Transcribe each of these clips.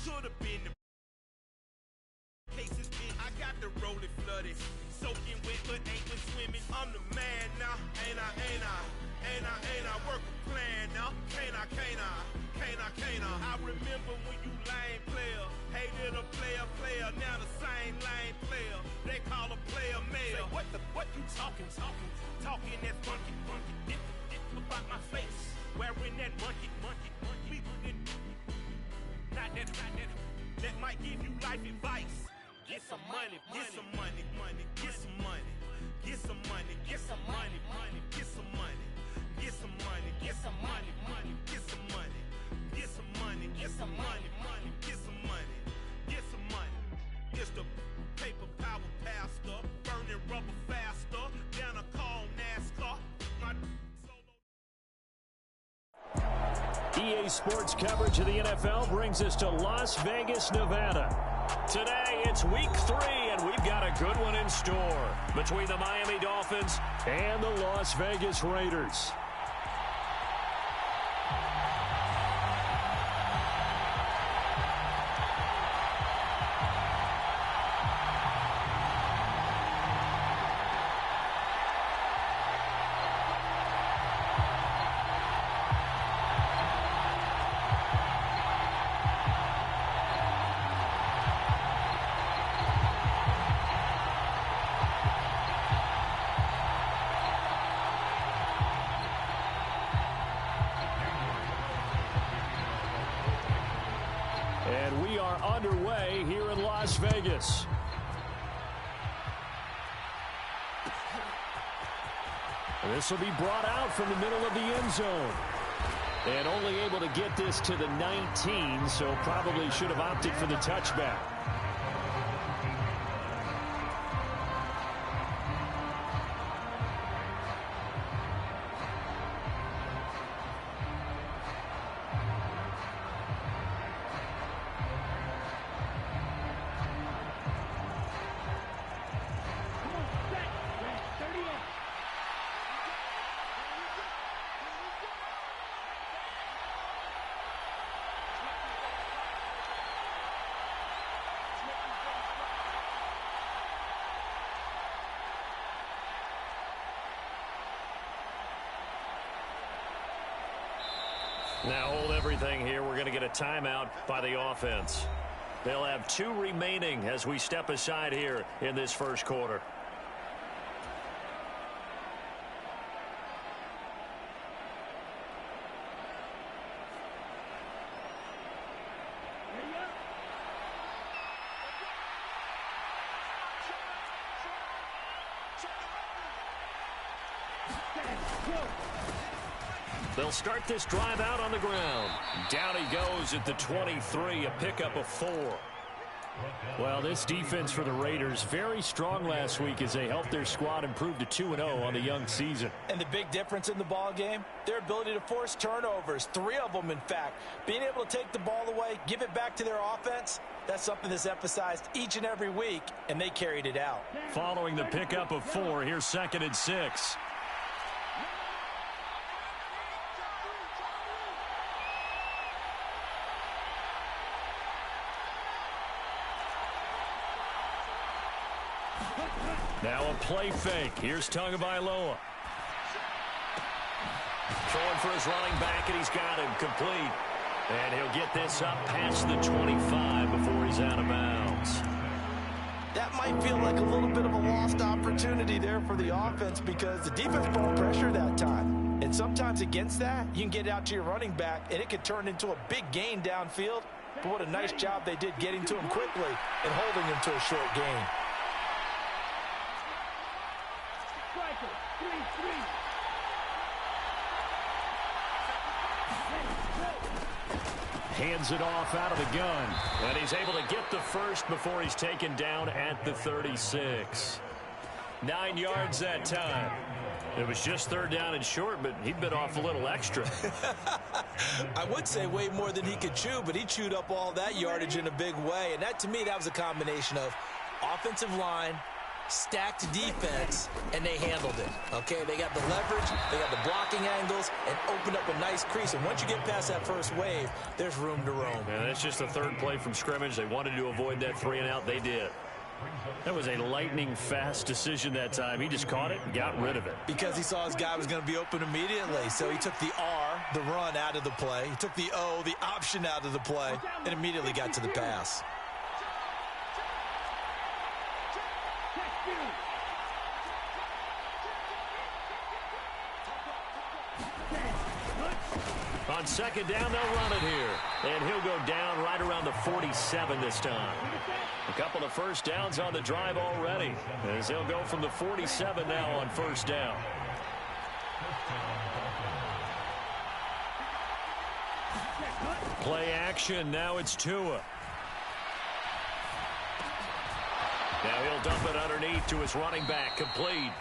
could have been the cases been. I got the rolling flooded, soaking wet, but ain't been swimming. I'm the man now, ain't I? Work a plan now, can't I? I remember when you lame player, hated a player, now the same lame player. They call a player male. Say, what you talking that funky, dip about my face, wearing that monkey. Not that might give you life advice. Get some money, get some money, get some money, get some money, get some money, get some money, get some money, get some money, get some money, get some money, get some money, get some money, get some money. It's the paper power pastor, burning rubber faster than a call NASCAR. My EA Sports coverage of the NFL brings us to Las Vegas, Nevada. Today, it's week 3, and we've got a good one in store between the Miami Dolphins and the Las Vegas Raiders. And we are underway here in Las Vegas. This will be brought out from the middle of the end zone. And only able to get this to the 19, so probably should have opted for the touchback. Now hold everything here. We're going to get a timeout by the offense. They'll have 2 remaining as we step aside here in this first quarter. They'll start this drive out on the ground. Down he goes at the 23, a pickup of 4. Well, this defense for the Raiders, very strong last week as they helped their squad improve to 2-0 on the young season. And the big difference in the ball game, their ability to force turnovers, 3 of them in fact. Being able to take the ball away, give it back to their offense, that's something that's emphasized each and every week, and they carried it out. Following the pickup of 4, here's 2nd and 6. Now a play fake. Here's Tagovailoa. Throwing for his running back, and he's got him complete. And he'll get this up past the 25 before he's out of bounds. That might feel like a little bit of a lost opportunity there for the offense because the defense brought pressure that time. And sometimes against that, you can get it out to your running back, and it could turn into a big gain downfield. But what a nice job they did getting to him quickly and holding him to a short gain. Hands it off out of the gun. And he's able to get the first before he's taken down at the 36. 9 yards that time. It was just 3rd down and short, but he bit off a little extra. I would say way more than he could chew, but he chewed up all that yardage in a big way. And that, to me, that was a combination of offensive line, stacked defense, and they handled it. Okay, they got the leverage, they got the blocking angles, and opened up a nice crease. And once you get past that first wave, there's room to roam. And that's just the third play from scrimmage. They wanted to avoid that 3-and-out. They did. That was a lightning-fast decision that time. He just caught it and got rid of it. Because he saw his guy was going to be open immediately. So he took the R, the run, out of the play. He took the O, the option, out of the play, and immediately got to the pass. On second down, they'll run it here. And he'll go down right around the 47 this time. A couple of first downs on the drive already, as he'll go from the 47 now on first down. Play action. Now it's Tua. Now he'll dump it underneath to his running back. Complete.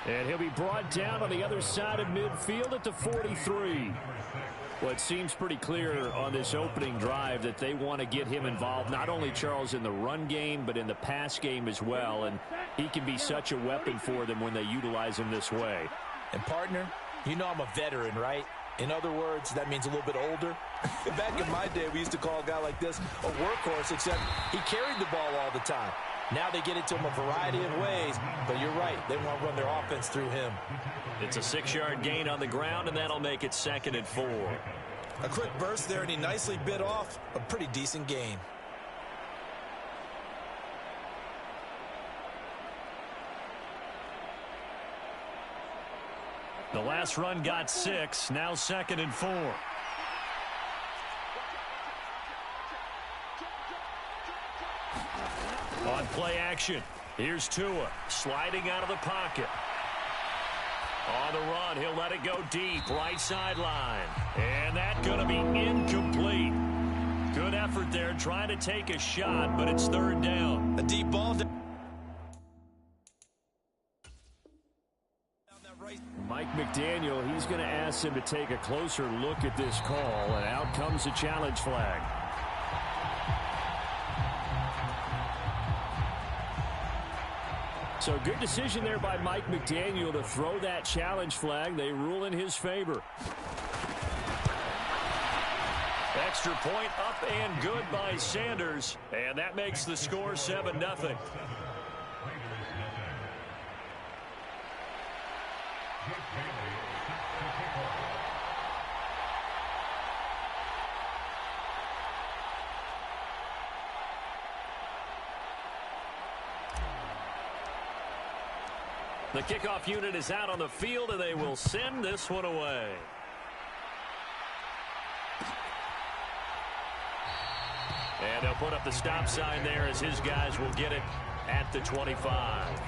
And he'll be brought down on the other side of midfield at the 43. Well, it seems pretty clear on this opening drive that they want to get him involved, not only, Charles, in the run game, but in the pass game as well. And he can be such a weapon for them when they utilize him this way. And, partner, you know I'm a veteran, right? In other words, that means a little bit older. Back in my day, we used to call a guy like this a workhorse, except he carried the ball all the time. Now they get it to him a variety of ways, but you're right. They want to run their offense through him. It's a 6-yard gain on the ground, and that'll make it 2nd and 4. A quick burst there, and he nicely bit off a pretty decent gain. The last run got 6, now 2nd and 4. On play action, here's Tua, sliding out of the pocket. On the run, he'll let it go deep, right sideline. And that's going to be incomplete. Good effort there, trying to take a shot, but it's 3rd down. A deep ball. Mike McDaniel, he's going to ask him to take a closer look at this call, and out comes a challenge flag. So good decision there by Mike McDaniel to throw that challenge flag. They rule in his favor. Extra point up and good by Sanders. And that makes the score 7-0. The kickoff unit is out on the field, and they will send this one away. And they'll put up the stop sign there as his guys will get it at the 25.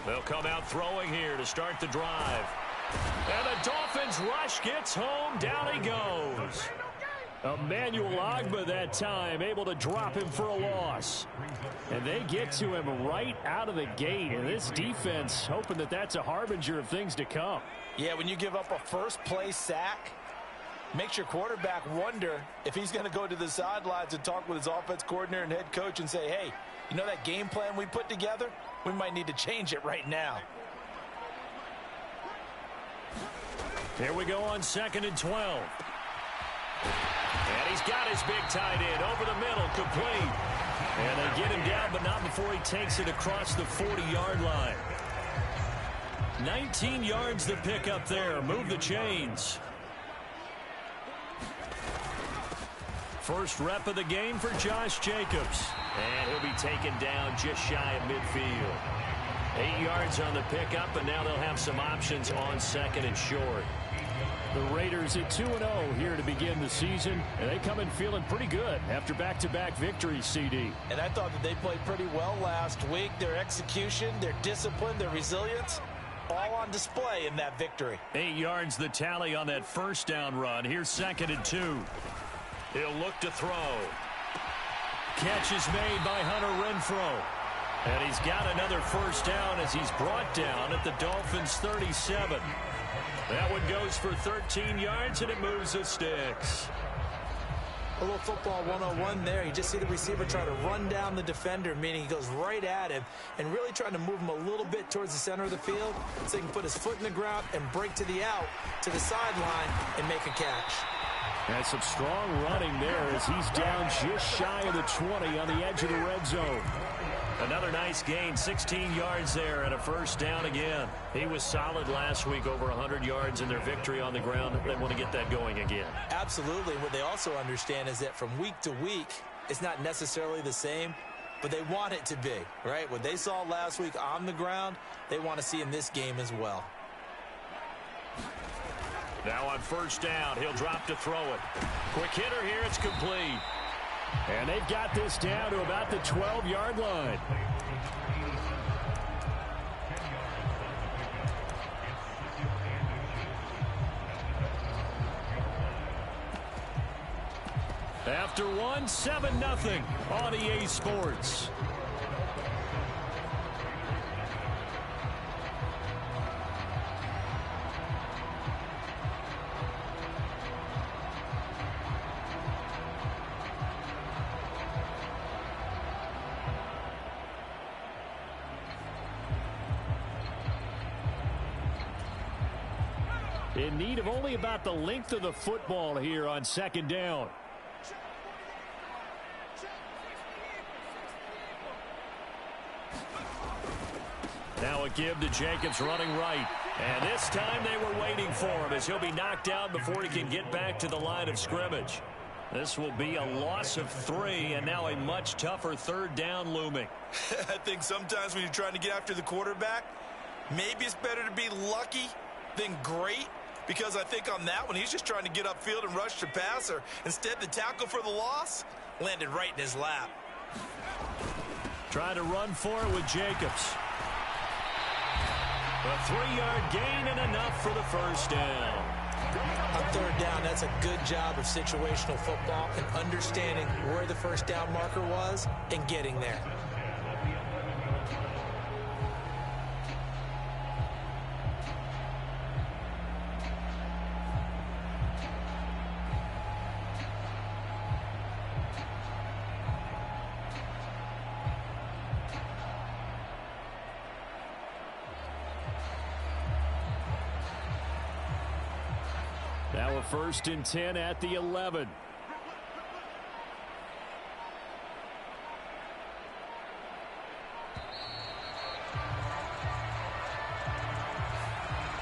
They'll come out throwing here to start the drive. And the Dolphins rush gets home. Down he goes. Emmanuel Ogbah that time able to drop him for a loss. And they get to him right out of the gate. And this defense hoping that that's a harbinger of things to come. Yeah, when you give up a first-place sack, makes your quarterback wonder if he's going to go to the sidelines and talk with his offense coordinator and head coach and say, hey, you know that game plan we put together? We might need to change it right now. Here we go on 2nd and 12. And he's got his big tight end over the middle, complete. And they get him down, but not before he takes it across the 40-yard line. 19 yards to pick up there. Move the chains. First rep of the game for Josh Jacobs. And he'll be taken down just shy of midfield. 8 yards on the pickup, and now they'll have some options on 2nd and short. The Raiders at 2-0 here to begin the season, and they come in feeling pretty good after back-to-back victories, CD. And I thought that they played pretty well last week. Their execution, their discipline, their resilience, all on display in that victory. 8 yards the tally on that first down run. Here's 2nd and 2. He'll look to throw. Catch is made by Hunter Renfrow. And he's got another first down as he's brought down at the Dolphins' 37. That one goes for 13 yards, and it moves the sticks. A little football 101 there. You just see the receiver try to run down the defender, meaning he goes right at him and really trying to move him a little bit towards the center of the field so he can put his foot in the ground and break to the out, to the sideline, and make a catch. And some strong running there as he's down just shy of the 20 on the edge of the red zone. Another nice gain, 16 yards there and a first down again. He was solid last week, over 100 yards in their victory on the ground. They want to get that going again. Absolutely. What they also understand is that from week to week, it's not necessarily the same, but they want it to be, right? What they saw last week on the ground, they want to see in this game as well. Now on first down, he'll drop to throw it. Quick hitter here, it's complete. And they've got this down to about the 12-yard line. After one, 7-0 on EA Sports. In need of only about the length of the football here on second down. Now a give to Jacobs running right. And this time they were waiting for him as he'll be knocked out before he can get back to the line of scrimmage. This will be a loss of 3 and now a much tougher third down looming. I think sometimes when you're trying to get after the quarterback, maybe it's better to be lucky than great. Because I think on that one, he's just trying to get upfield and rush the passer. Instead, the tackle for the loss landed right in his lap. Trying to run for it with Jacobs. A 3-yard gain and enough for the first down. On third down, that's a good job of situational football and understanding where the first down marker was and getting there. Now a 1st and 10 at the 11.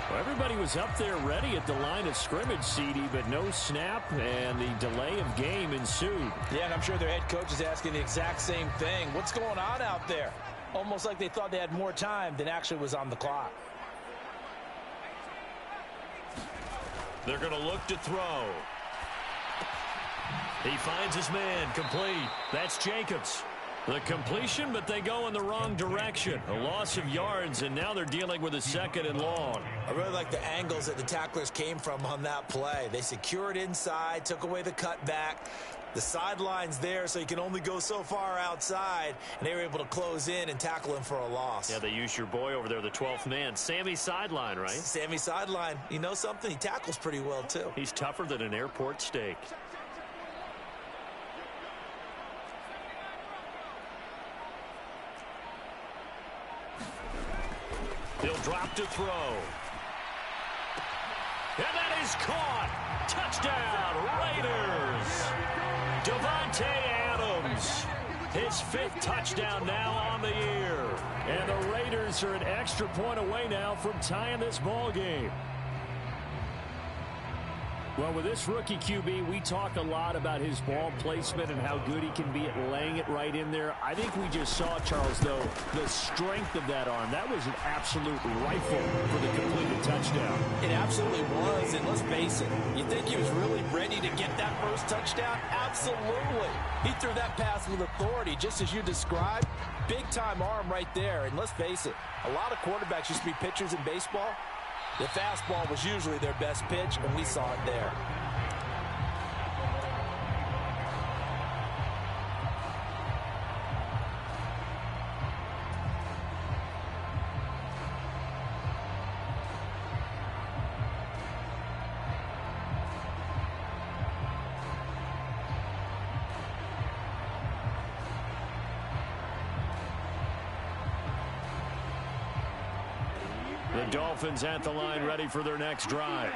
Well, everybody was up there ready at the line of scrimmage, CD, but no snap, and the delay of game ensued. Yeah, and I'm sure their head coach is asking the exact same thing. What's going on out there? Almost like they thought they had more time than actually was on the clock. They're going to look to throw. He finds his man, complete. That's Jacobs. The completion, but they go in the wrong direction. A loss of yards, and now they're dealing with a 2nd and long. I really like the angles that the tacklers came from on that play. They secured inside, took away the cutback. The sideline's there, so you can only go so far outside, and they were able to close in and tackle him for a loss. Yeah, they used your boy over there, the 12th man, Sammy Sideline, right? Sammy Sideline. You know something? He tackles pretty well, too. He's tougher than an airport steak. He'll drop to throw. And that is caught. Touchdown, Raiders. Davante Adams, his 5th touchdown now on the year. And the Raiders are an extra point away now from tying this ball game. Well, with this rookie QB, we talk a lot about his ball placement and how good he can be at laying it right in there. I think we just saw, Charles, though, the strength of that arm. That was an absolute rifle for the completed touchdown. It absolutely was, and let's face it, you think he was really ready to get that first touchdown? Absolutely. He threw that pass with authority, just as you described. Big-time arm right there, and let's face it, a lot of quarterbacks used to be pitchers in baseball. The fastball was usually their best pitch, and we saw it there. The Dolphins at the line ready for their next drive.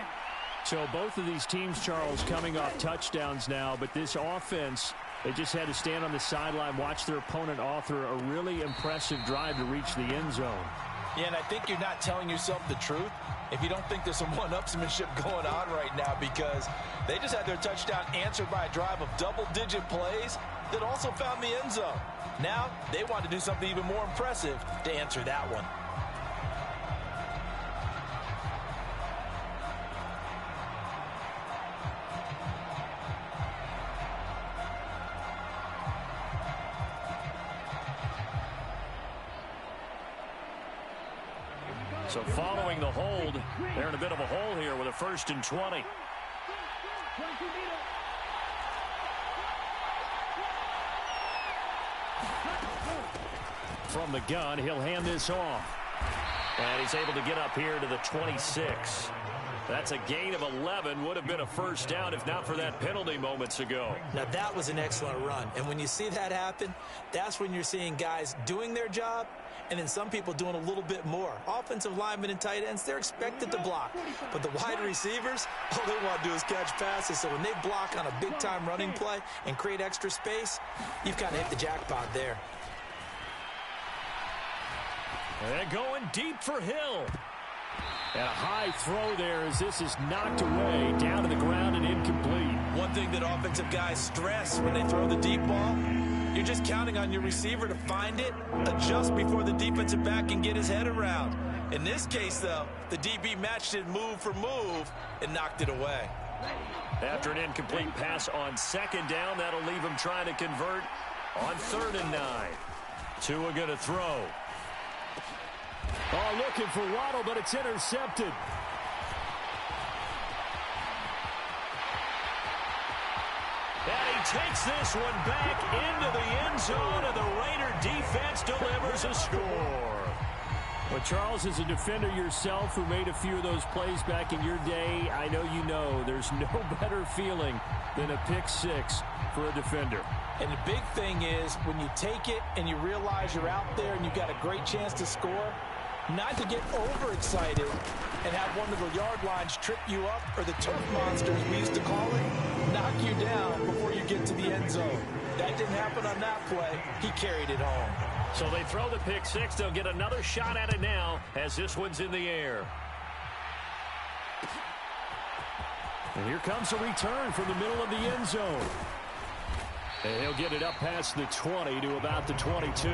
So both of these teams, Charles, coming off touchdowns now, but this offense, they just had to stand on the sideline, watch their opponent author a really impressive drive to reach the end zone. Yeah, and I think you're not telling yourself the truth if you don't think there's some one-upsmanship going on right now, because they just had their touchdown answered by a drive of double-digit plays that also found the end zone. Now they want to do something even more impressive to answer that one. So following the hold, they're in a bit of a hole here with a 1st and 20. From the gun, he'll hand this off. And he's able to get up here to the 26. That's a gain of 11. Would have been a 1st down if not for that penalty moments ago. Now, that was an excellent run. And when you see that happen, that's when you're seeing guys doing their job and then some people doing a little bit more. Offensive linemen and tight ends, they're expected to block. But the wide receivers, all they want to do is catch passes. So when they block on a big-time running play and create extra space, you've kind of hit the jackpot there. And going deep for Hill. And a high throw there as this is knocked away, down to the ground and incomplete. One thing that offensive guys stress when they throw the deep ball, you're just counting on your receiver to find it, adjust before the defensive back can get his head around. In this case, though, the DB matched it move for move and knocked it away. After an incomplete pass on 2nd down, that'll leave him trying to convert on 3rd and 9. Tua going to throw. Oh, looking for Waddle, but it's intercepted. And he takes this one back into the end zone, and the Raider defense delivers a score. Well, Charles, as a defender yourself who made a few of those plays back in your day, I know there's no better feeling than a pick 6 for a defender. And the big thing is when you take it and you realize you're out there and you've got a great chance to score, not to get overexcited and have one of the yard lines trip you up, or the turf monsters we used to call it, knock you down before you get to the end zone. That didn't happen on that play. He carried it home. So they throw the pick 6. They'll get another shot at it now as this one's in the air. And here comes a return from the middle of the end zone. And he'll get it up past the 20 to about the 22.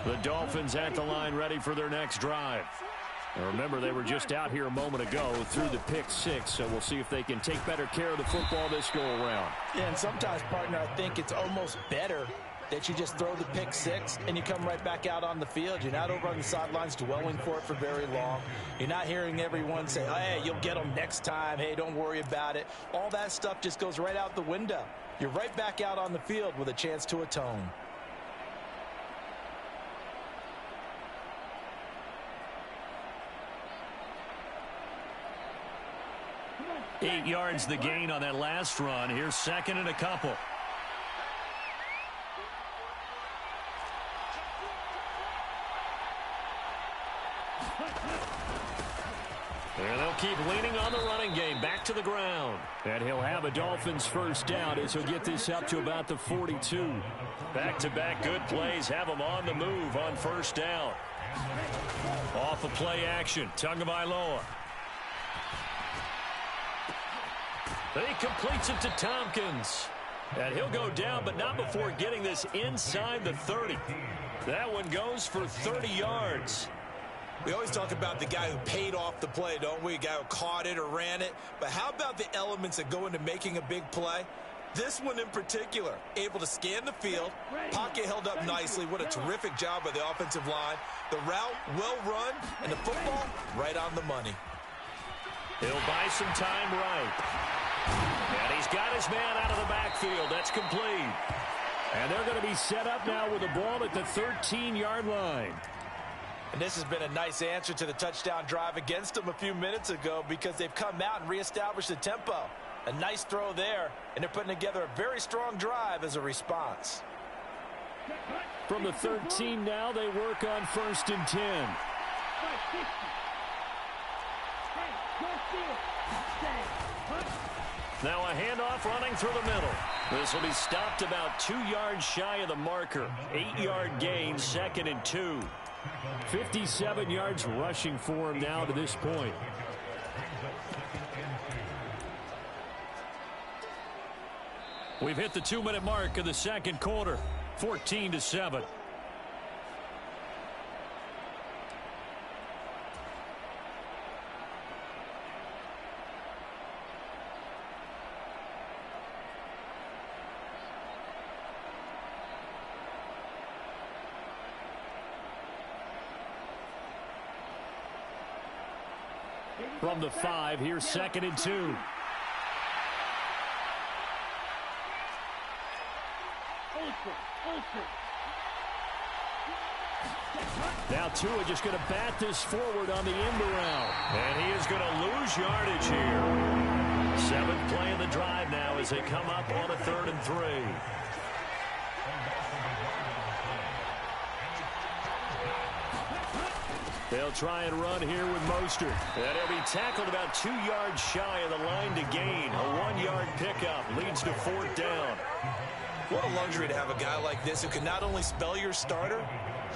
The Dolphins at the line ready for their next drive. And remember, they were just out here a moment ago through the pick 6, so we'll see if they can take better care of the football this go-around. Yeah, and sometimes, partner, I think it's almost better that you just throw the pick 6 and you come right back out on the field. You're not over on the sidelines dwelling for it for very long. You're not hearing everyone say, hey, you'll get them next time. Hey, don't worry about it. All that stuff just goes right out the window. You're right back out on the field with a chance to atone. Eight yards the gain on that last run. Here's 2nd and a couple. And they'll keep leaning on the running game. Back to the ground. And he'll have a Dolphins 1st down as he'll get this up to about the 42. Back-to-back good plays have them on the move on 1st down. Off of play action. Tagovailoa. He completes it to Tompkins. And he'll go down, but not before getting this inside the 30. That one goes for 30 yards. We always talk about the guy who paid off the play, don't we? A guy who caught it or ran it. But how about the elements that go into making a big play? This one in particular, able to scan the field, pocket held up nicely. What a terrific job by the offensive line. The route, well run, and the football, right on the money. He'll buy some time right. And he's got his man out of the backfield. That's complete. And they're going to be set up now with the ball at the 13-yard line. And this has been a nice answer to the touchdown drive against them a few minutes ago because they've come out and reestablished the tempo. A nice throw there, and they're putting together a very strong drive as a response. From the 13 now, they work on 1st and 10. Now a handoff running through the middle. This will be stopped about 2 yards shy of the marker. 8-yard gain, 2nd and 2. 57 yards rushing for him now to this point. We've hit the 2-minute mark of the second quarter. 14-7. From the 5, here's 2nd and 2. Now Tua just going to bat this forward on the end around. And he is going to lose yardage here. 7th play of the drive now as they come up on a 3rd and 3. They'll try and run here with Mostert. And he'll be tackled about 2 yards shy of the line to gain. A 1-yard pickup leads to 4th down. What a luxury to have a guy like this who can not only spell your starter,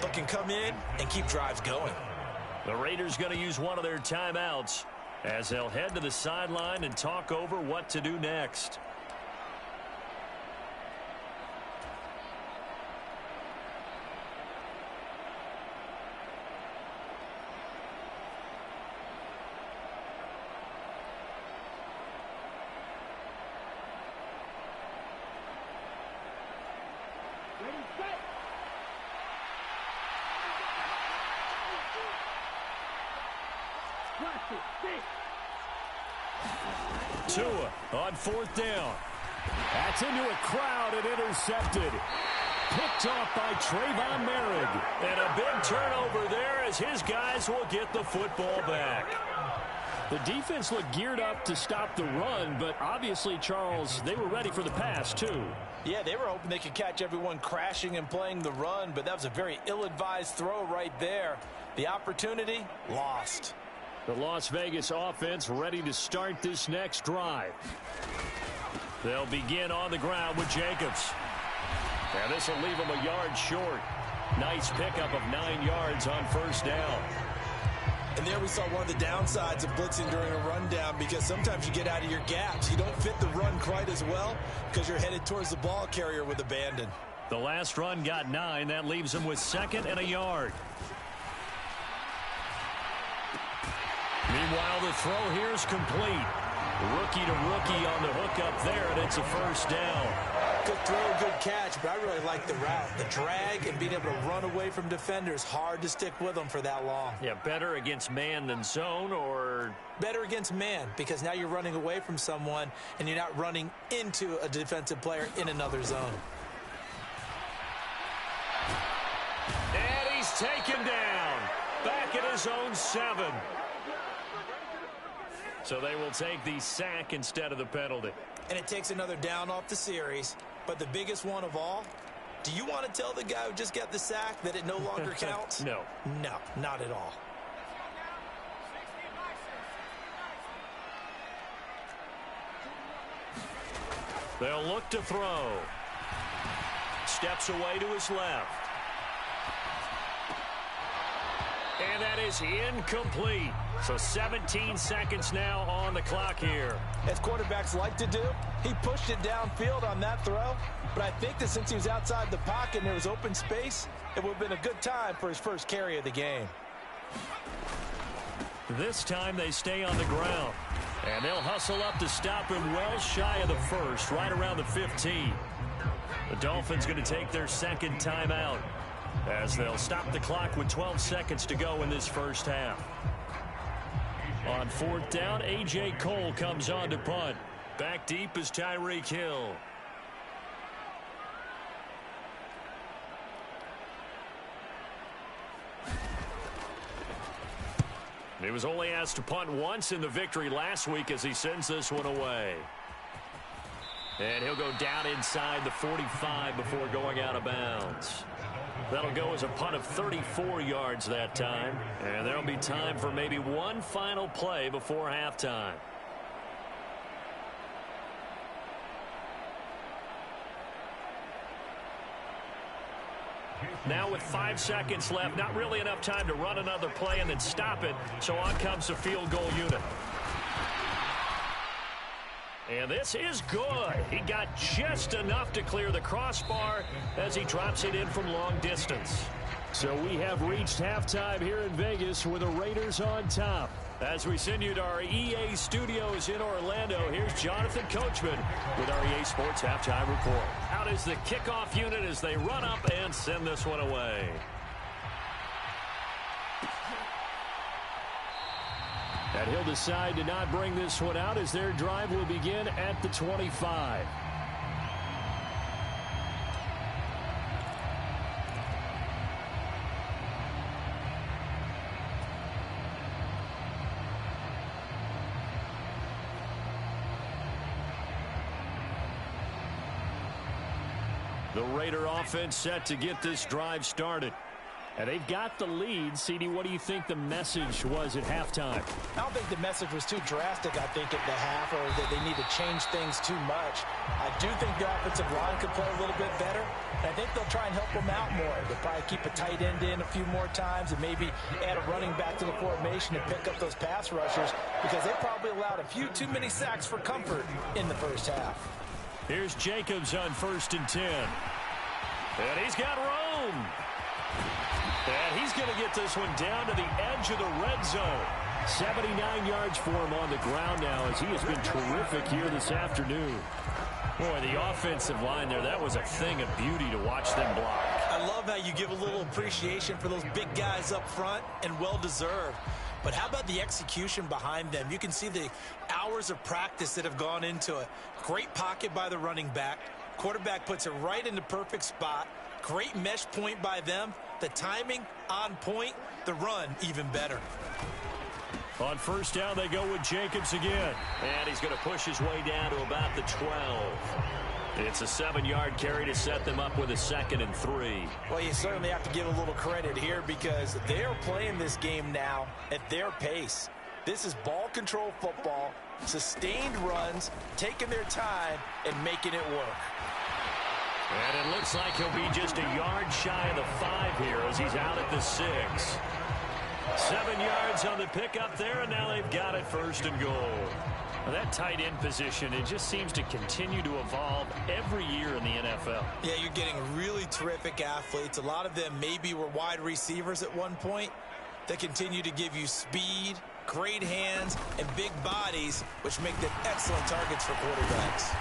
but can come in and keep drives going. The Raiders going to use one of their timeouts as they'll head to the sideline and talk over what to do next. Tua on 4th down. That's into a crowd and intercepted. Picked off by Trayvon Merrick. And a big turnover there as his guys will get the football back. The defense looked geared up to stop the run, but obviously, Charles, they were ready for the pass, too. Yeah, they were hoping they could catch everyone crashing and playing the run, but that was a very ill-advised throw right there. The opportunity, lost. The Las Vegas offense ready to start this next drive. They'll begin on the ground with Jacobs. And this will leave them a yard short. Nice pickup of 9 yards on 1st down. And there we saw one of the downsides of blitzing during a rundown because sometimes you get out of your gaps. You don't fit the run quite as well because you're headed towards the ball carrier with abandon. The last run got 9. That leaves them with 2nd and a yard. Meanwhile, the throw here is complete. Rookie to rookie on the hook up there, and it's a 1st down. Good throw, good catch, but I really like the route. The drag and being able to run away from defenders, hard to stick with them for that long. Yeah, better against man than zone, or? Better against man, because now you're running away from someone, and you're not running into a defensive player in another zone. And he's taken down. Back at his own 7. So they will take the sack instead of the penalty. And it takes another down off the series. But the biggest one of all, do you want to tell the guy who just got the sack that it no longer counts? No. No, not at all. They'll look to throw. Steps away to his left. And that is incomplete. So 17 seconds now on the clock here. As quarterbacks like to do, he pushed it downfield on that throw. But I think that since he was outside the pocket and there was open space, it would have been a good time for his first carry of the game. This time they stay on the ground. And they'll hustle up to stop him well shy of the 1st, right around the 15. The Dolphins going to take their 2nd timeout as they'll stop the clock with 12 seconds to go in this first half. On 4th down, A.J. Cole comes on to punt. Back deep is Tyreek Hill. He was only asked to punt once in the victory last week as he sends this one away. And he'll go down inside the 45 before going out of bounds. That'll go as a punt of 34 yards that time. And there'll be time for maybe one final play before halftime. Now with 5 seconds left, not really enough time to run another play and then stop it. So on comes the field goal unit. And this is good. He got just enough to clear the crossbar as he drops it in from long distance. So we have reached halftime here in Vegas with the Raiders on top. As we send you to our EA studios in Orlando, here's Jonathan Coachman with our EA Sports Halftime Report. Out is the kickoff unit as they run up and send this one away. And he'll decide to not bring this one out as their drive will begin at the 25. The Raider offense set to get this drive started. And they've got the lead. CD, what do you think the message was at halftime? I don't think the message was too drastic, I think, at the half, or that they need to change things too much. I do think the offensive line could play a little bit better. And I think they'll try and help them out more. They'll probably keep a tight end in a few more times and maybe add a running back to the formation and pick up those pass rushers because they probably allowed a few too many sacks for comfort in the first half. Here's Jacobs on 1st and 10. And he's got room. And he's going to get this one down to the edge of the red zone. 79 yards for him on the ground now as he has been terrific here this afternoon. Boy, the offensive line there, that was a thing of beauty to watch them block. I love how you give a little appreciation for those big guys up front, and well-deserved. But how about the execution behind them? You can see the hours of practice that have gone into it. Great pocket by the running back. Quarterback puts it right in the perfect spot. Great mesh point by them. The timing on point. The run even better. On 1st down, they go with Jacobs again. And he's going to push his way down to about the 12. It's a 7-yard carry to set them up with a 2nd and 3. Well, you certainly have to give a little credit here because they're playing this game now at their pace. This is ball control football, sustained runs, taking their time, and making it work. And it looks like he'll be just a yard shy of the 5 here as he's out at the 6. 7 yards on the pickup there, and now they've got it 1st and goal. Well, that tight end position, it just seems to continue to evolve every year in the NFL. Yeah, you're getting really terrific athletes. A lot of them maybe were wide receivers at one point. They continue to give you speed, great hands, and big bodies, which make them excellent targets for quarterbacks.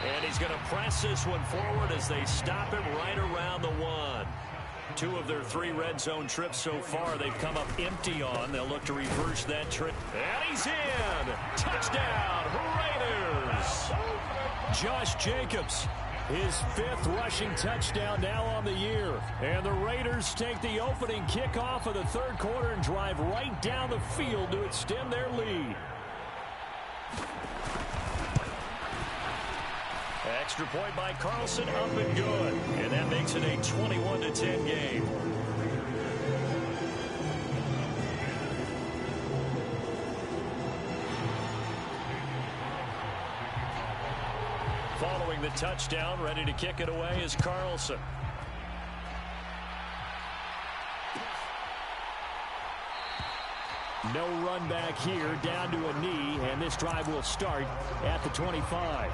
And he's going to press this one forward as they stop him right around the 1. 2 of their 3 red zone trips so far they've come up empty on. They'll look to reverse that trip. And he's in! Touchdown, Raiders! Josh Jacobs, his 5th rushing touchdown now on the year. And the Raiders take the opening kickoff of the 3rd quarter and drive right down the field to extend their lead. Extra point by Carlson, up and good. And that makes it a 21-10 game. Following the touchdown, ready to kick it away is Carlson. No run back here, down to a knee, and this drive will start at the 25.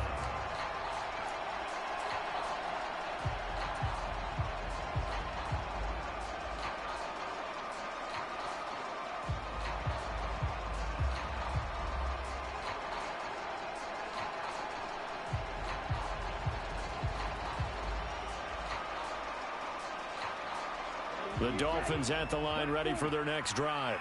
The Dolphins at the line ready for their next drive.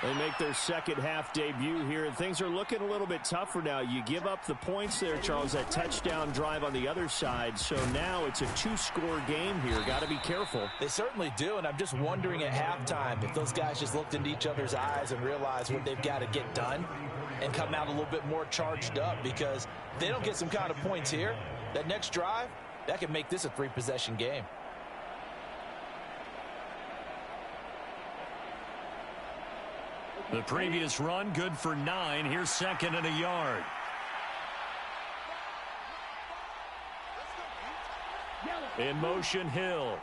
They make their second half debut here, and things are looking a little bit tougher now. You give up the points there, Charles, that touchdown drive on the other side. So now it's a 2-score game here. Got to be careful. They certainly do, and I'm just wondering at halftime if those guys just looked into each other's eyes and realized what they've got to get done and come out a little bit more charged up, because if they don't get some kind of points here, that next drive, that could make this a 3-possession game. The previous run, good for 9. Here's second and a yard. In motion, Hill.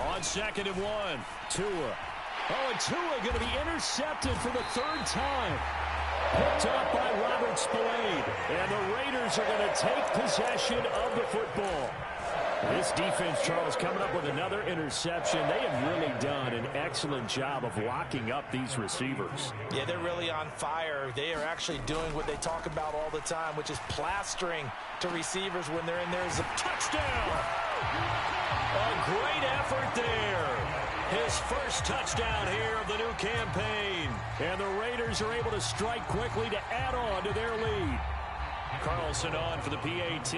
On second and 1, Tua. Oh, and Tua going to be intercepted for the 3rd time. Picked up by Robert Spillane. And the Raiders are going to take possession of the football. This defense, Charles, coming up with another interception. They have really done an excellent job of locking up these receivers. Yeah, they're really on fire. They are actually doing what they talk about all the time, which is plastering to receivers when they're in there as a touchdown. A great effort there. His first touchdown here of the new campaign. And the Raiders are able to strike quickly to add on to their lead. Carlson on for the PAT.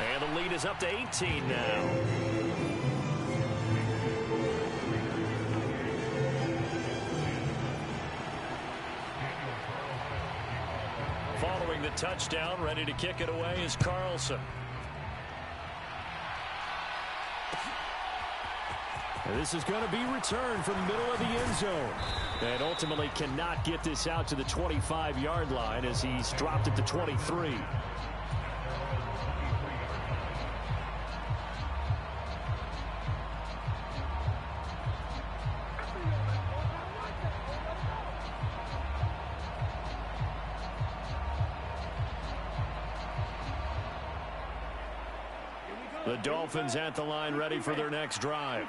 And the lead is up to 18 now. Following the touchdown, ready to kick it away is Carlson. And this is going to be returned from the middle of the end zone. And ultimately cannot get this out to the 25-yard line as he's dropped it to 23. The Dolphins at the line, ready for their next drive.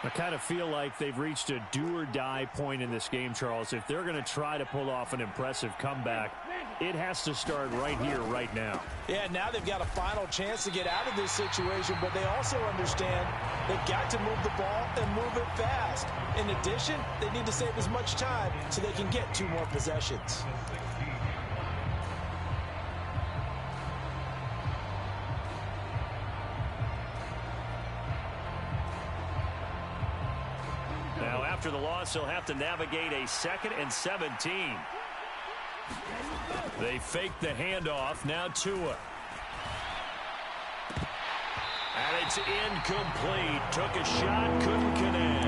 I kind of feel like they've reached a do-or-die point in this game, Charles. If they're going to try to pull off an impressive comeback, it has to start right here, right now. Yeah, now they've got a final chance to get out of this situation, but they also understand they've got to move the ball and move it fast. In addition, they need to save as much time so they can get 2 more possessions. After the loss, he'll have to navigate a 2nd and 17. They fake the handoff. Now Tua. And it's incomplete. Took a shot, couldn't connect.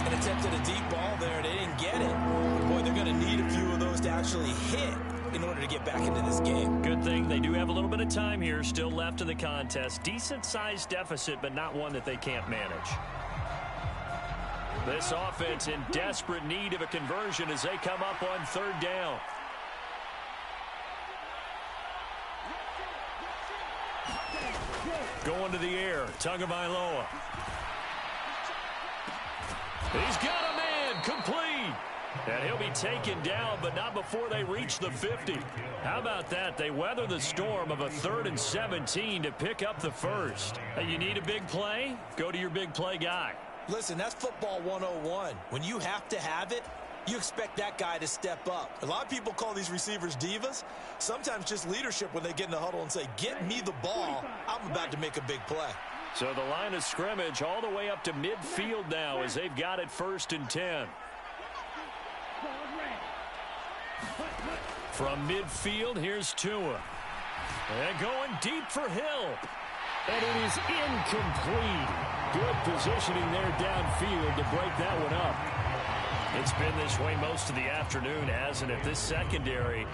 And attempted a deep ball there. They didn't get it. But boy, they're going to need a few of those to actually hit in order to get back into this game. Good thing they do have a little bit of time here still left in the contest. Decent-sized deficit, but not one that they can't manage. This offense in desperate need of a conversion as they come up on 3rd down. Going to the air, Tagovailoa. He's got a man, complete. And he'll be taken down, but not before they reach the 50. How about that? They weather the storm of a 3rd and 17 to pick up the first. Hey, you need a big play? Go to your big play guy. Listen, that's football 101. When you have to have it, you expect that guy to step up. A lot of people call these receivers divas. Sometimes just leadership when they get in the huddle and say, get me the ball. I'm about to make a big play. So the line of scrimmage all the way up to midfield now as they've got it 1st and 10. From midfield, here's Tua. And going deep for Hill. And it is incomplete. Good positioning there downfield to break that one up. It's been this way most of the afternoon, hasn't it? This secondary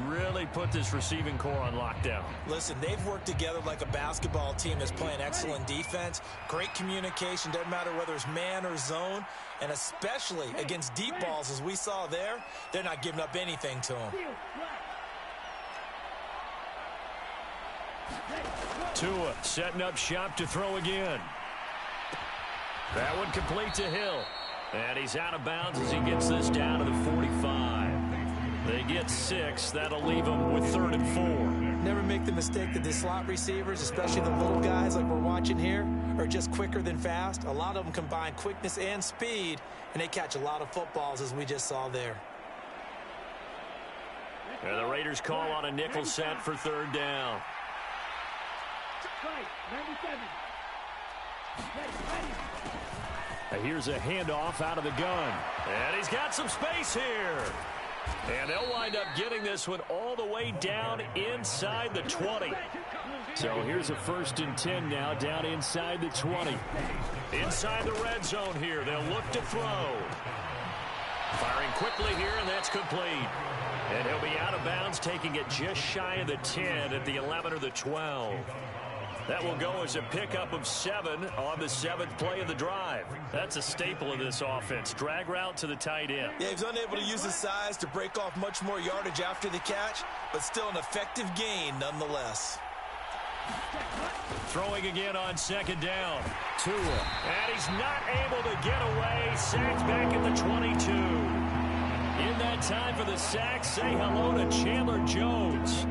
really put this receiving core on lockdown. Listen, they've worked together like a basketball team that's playing excellent defense. Great communication, doesn't matter whether it's man or zone. And especially against deep balls, as we saw there, they're not giving up anything to them. Tua setting up shop to throw again. That one complete to Hill. And he's out of bounds as he gets this down to the 45. They get 6. That'll leave them with 3rd and 4. Never make the mistake that the slot receivers, especially the little guys like we're watching here, are just quicker than fast. A lot of them combine quickness and speed, and they catch a lot of footballs, as we just saw there. And the Raiders call on a nickel set for 3rd down. Here's a handoff out of the gun. And he's got some space here. And they'll wind up getting this one all the way down inside the 20. So here's a 1st and 10 now, down inside the 20. Inside the red zone here. They'll look to throw. Firing quickly here, and that's complete. And he'll be out of bounds, taking it just shy of the 10 at the 11 or the 12. That will go as a pickup of 7 on the 7th play of the drive. That's a staple of this offense. Drag route to the tight end. Yeah, he's unable to use his size to break off much more yardage after the catch, but still an effective gain nonetheless. Throwing again on 2nd down. Tua. And he's not able to get away. Sacked back at the 22. In that time for the sack, say hello to Chandler Jones.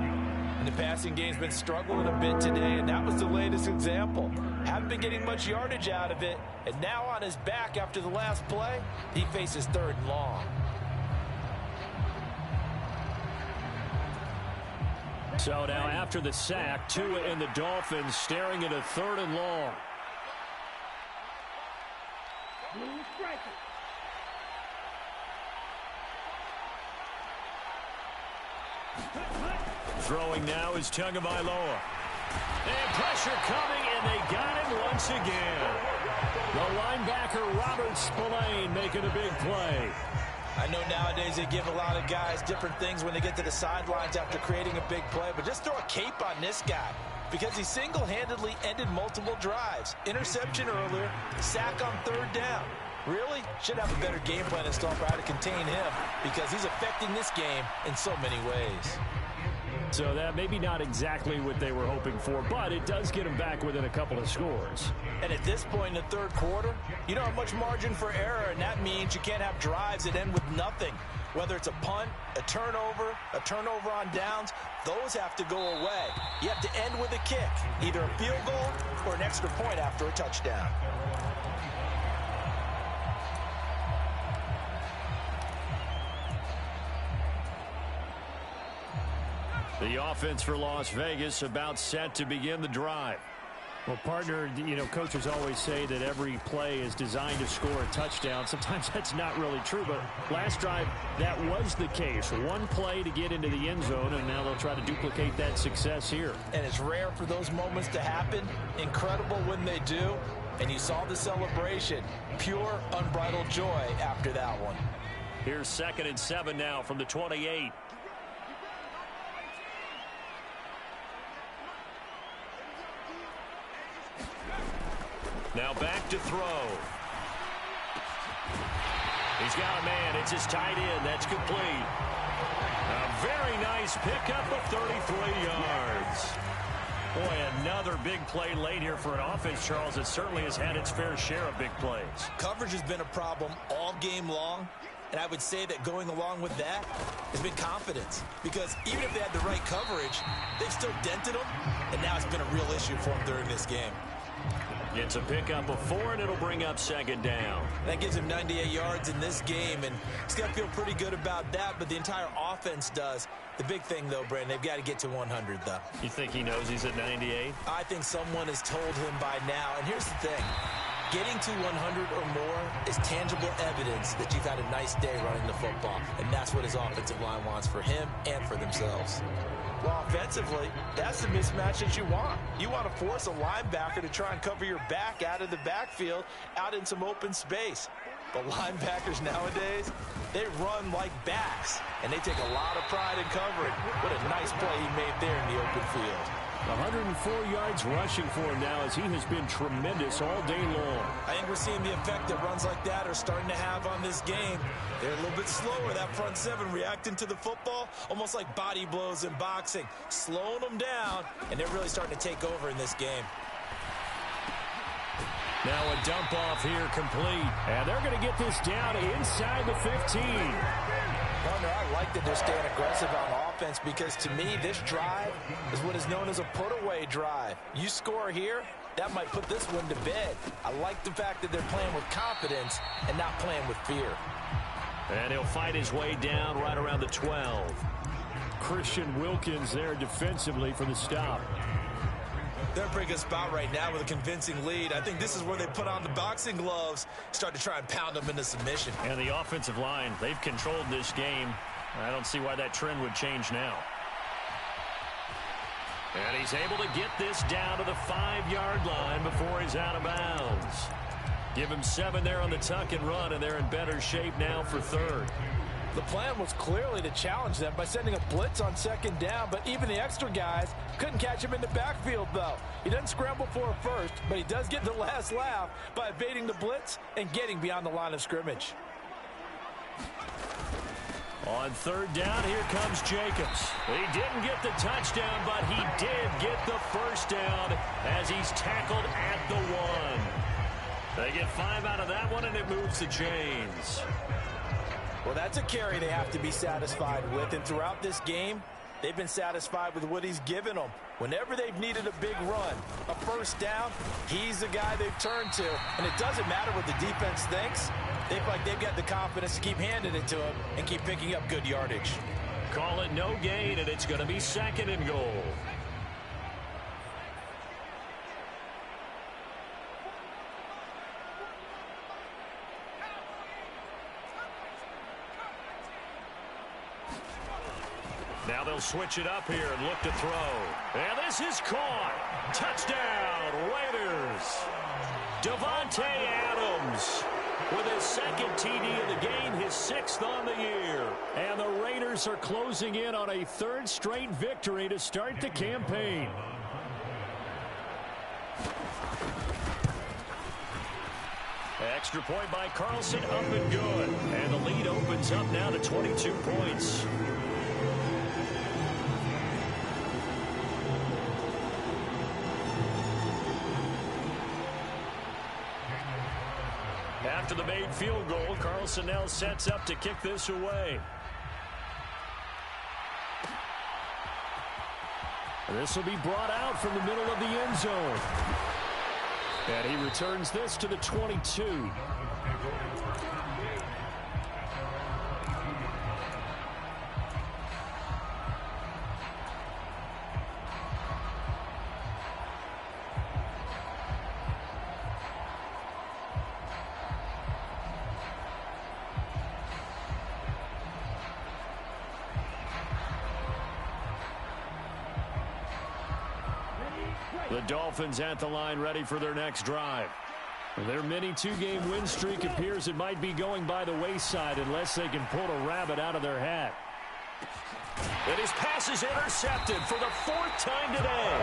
And the passing game's been struggling a bit today, and that was the latest example. Haven't been getting much yardage out of it, and now on his back after the last play, he faces 3rd and long. So now after the sack, Tua and the Dolphins staring at a 3rd and long. Throwing now is Tagovailoa. And pressure coming, and they got him once again. The linebacker, Robert Spillane, making a big play. I know nowadays they give a lot of guys different things when they get to the sidelines after creating a big play, but just throw a cape on this guy because he single-handedly ended multiple drives. Interception earlier, sack on 3rd down. Really? Should have a better game plan installed for how to contain him because he's affecting this game in so many ways. So that maybe not exactly what they were hoping for, but it does get them back within a couple of scores. And at this point in the 3rd quarter, you don't have much margin for error, and that means you can't have drives that end with nothing. Whether it's a punt, a turnover on downs, those have to go away. You have to end with a kick, either a field goal or an extra point after a touchdown. The offense for Las Vegas about set to begin the drive. Well, partner, you know, coaches always say that every play is designed to score a touchdown. Sometimes that's not really true, but last drive, that was the case. One play to get into the end zone, and now they'll try to duplicate that success here. And it's rare for those moments to happen. Incredible when they do. And you saw the celebration. Pure, unbridled joy after that one. Here's 2nd and 7 now from the 28. Now back to throw. He's got a man. It's his tight end. That's complete. A very nice pickup of 33 yards. Boy, another big play late here for an offense, Charles, that certainly has had its fair share of big plays. Coverage has been a problem all game long. And I would say that going along with that has been confidence. Because even if they had the right coverage, they've still dented them. And now it's been a real issue for them during this game. It's a pickup of 4, and it'll bring up 2nd down. That gives him 98 yards in this game, and he's got to feel pretty good about that, but the entire offense does. The big thing, though, Brandon, they've got to get to 100, though. You think he knows he's at 98? I think someone has told him by now, and here's the thing. Getting to 100 or more is tangible evidence that you've had a nice day running the football, and that's what his offensive line wants for him and for themselves. Well, offensively, that's the mismatch that you want. You want to force a linebacker to try and cover your back out of the backfield, out in some open space. But linebackers nowadays, they run like backs, and they take a lot of pride in covering. What a nice play he made there in the open field. 104 yards rushing for him now as he has been tremendous all day long. I think we're seeing the effect that runs like that are starting to have on this game. They're a little bit slower, that front seven, reacting to the football, almost like body blows in boxing, slowing them down, and they're really starting to take over in this game. Now a dump off here complete. And they're going to get this down inside the 15. Partner, I like that they're staying aggressive on offense because to me, this drive is what is known as a put-away drive. You score here, that might put this one to bed. I like the fact that they're playing with confidence and not playing with fear. And he'll fight his way down right around the 12. Christian Wilkins there defensively for the stop. They're in a pretty good spot right now with a convincing lead. I think this is where they put on the boxing gloves, start to try and pound them into submission. And the offensive line, they've controlled this game. I don't see why that trend would change now. And he's able to get this down to the 5-yard line before he's out of bounds. Give him 7 there on the tuck and run, and they're in better shape now for third. The plan was clearly to challenge them by sending a blitz on second down, but even the extra guys couldn't catch him in the backfield, though. He doesn't scramble for a first, but he does get the last laugh by evading the blitz and getting beyond the line of scrimmage. On third down, here comes Jacobs. He didn't get the touchdown, but he did get the first down as he's tackled at the 1. They get 5 out of that one, and it moves the chains. Well, that's a carry they have to be satisfied with, and throughout this game, they've been satisfied with what he's given them. Whenever they've needed a big run, a first down, he's the guy they've turned to, and it doesn't matter what the defense thinks. They feel like they've got the confidence to keep handing it to him and keep picking up good yardage. Call it no gain, and it's going to be 2nd and goal. Now they'll switch it up here and look to throw. And this is caught. Touchdown, Raiders. Devontae Adams with his 2nd TD of the game, his 6th on the year. And the Raiders are closing in on a 3rd straight victory to start the campaign. Extra point by Carlson, up and good. And the lead opens up now to 22 points. After the made field goal, Carlson now sets up to kick this away. This will be brought out from the middle of the end zone. And he returns this to the 22. The Dolphins at the line, ready for their next drive. Their mini 2-game win streak appears it might be going by the wayside unless they can pull a rabbit out of their hat. And his pass is intercepted for the 4th time today.